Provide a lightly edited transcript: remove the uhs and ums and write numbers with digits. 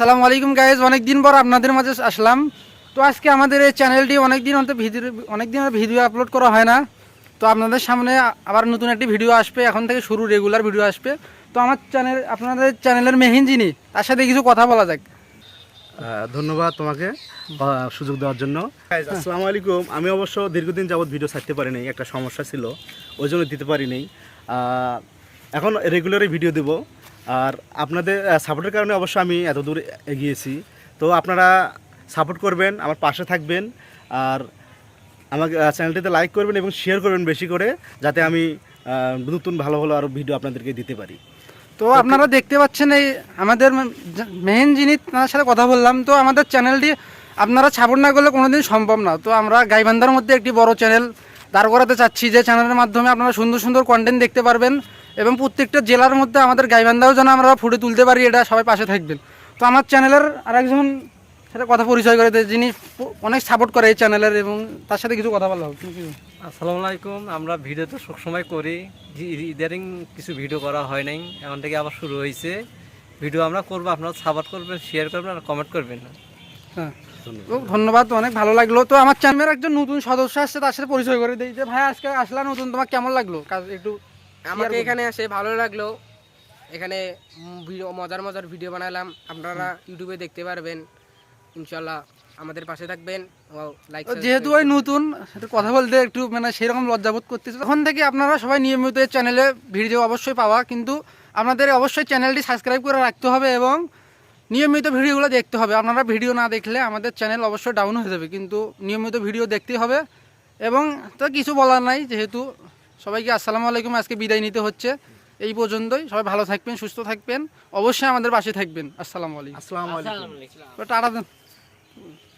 আসসালামু আলাইকুম গাইজ, অনেকদিন পর আপনাদের মাঝে আসলাম। তো আজকে আমাদের এই চ্যানেলটি অনেকদিন ভিডিও আপলোড করা হয় না। তো আপনাদের সামনে আবার নতুন একটি ভিডিও আসবে, এখন থেকে শুরু রেগুলার ভিডিও আসবে। তো আপনাদের চ্যানেলের মেহিন যিনি, তার সাথে কিছু কথা বলা যাক। ধন্যবাদ তোমাকে সুযোগ দেওয়ার জন্য। আসসালামু আলাইকুম। আমি অবশ্য দীর্ঘদিন যাবৎ ভিডিও ছাড়তে পারি নাই, একটা সমস্যা ছিল, ওই জন্য দিতে পারি নাই। এখন রেগুলারই ভিডিও দেব, আর আপনাদের সাপোর্টের কারণে অবশ্য আমি এত দূর এগিয়েছি। তো আপনারা সাপোর্ট করবেন, আমার পাশে থাকবেন, আর আমাকে চ্যানেলটিতে লাইক করবেন এবং শেয়ার করবেন বেশি করে, যাতে আমি নতুন ভালো ভালো আরও ভিডিও আপনাদেরকে দিতে পারি। তো আপনারা দেখতে পাচ্ছেন এই আমাদের মেহিন যিনি, তার সাথে কথা বললাম। তো আমাদের চ্যানেলটি আপনারা সাপোর্ট না করলে কোনোদিন সম্ভব না। তো আমরা গাইবান্ধার মধ্যে একটি বড় চ্যানেল দাঁড় করাতে চাচ্ছি, যে চ্যানেলের মাধ্যমে আপনারা সুন্দর সুন্দর কন্টেন্ট দেখতে পারবেন এবং প্রত্যেকটা জেলার মধ্যে আমাদের গাইবান্ধাও যেন আমরা ফুটে তুলতে পারি, এটা সবাই পাশে থাকবেন। তো আমার চ্যানেলের আরেকজন সাথে কথা পরিচয় করে দেয়, যিনি অনেক সাপোর্ট করে এই চ্যানেলের, এবং তার সাথে কিছু কথা বলা হোক। আসসালামু আলাইকুম। আমরা ভিডিও তো সবসময় করি, ইদারিং কিছু ভিডিও করা হয় নাই, এখন থেকে আবার শুরু হয়েছে। ভিডিও আমরা করবো, আপনারা সাপোর্ট করবেন, শেয়ার করবেন আর কমেন্ট করবেন। হ্যাঁ, ধন্যবাদ, অনেক ভালো লাগলো। তো আমার চ্যানেলের একজন নতুন সদস্য আসছে, তার সাথে পরিচয় করে দিই। যে ভাই, আজকে আসলা নতুন, তোমার কেমন লাগলো কাজ একটু? আমাকে এখানে এসে ভালো লাগলো। এখানে মজার মজার ভিডিও বানালাম, আপনারা ইউটিউবে দেখতে পারবেন। ইনশাল্লাহ আমাদের পাশে থাকবেন। লাইক যেহেতু ওই নতুন, কথা বলতে একটু মানে সেরকম লজ্জাবোধ করতেছে। তখন থেকে আপনারা সবাই নিয়মিত এই চ্যানেলে ভিডিও অবশ্যই পাওয়া, কিন্তু আপনাদের অবশ্যই চ্যানেলটি সাবস্ক্রাইব করে রাখতে হবে এবং নিয়মিত ভিডিওগুলো দেখতে হবে। আপনারা ভিডিও না দেখলে আমাদের চ্যানেল অবশ্যই ডাউন হয়ে যাবে, কিন্তু নিয়মিত ভিডিও দেখতে হবে। এবং তো কিছু বলার নাই, যেহেতু সবাইকে আসসালামু আলাইকুম, আজকে বিদায় নিতে হচ্ছে। এই পর্যন্তই, সবাই ভালো থাকবেন, সুস্থ থাকবেন, অবশ্যই আমাদের পাশে থাকবেন। আসসালামু আলাইকুম। আসসালামু আলাইকুম। টাটা দেন।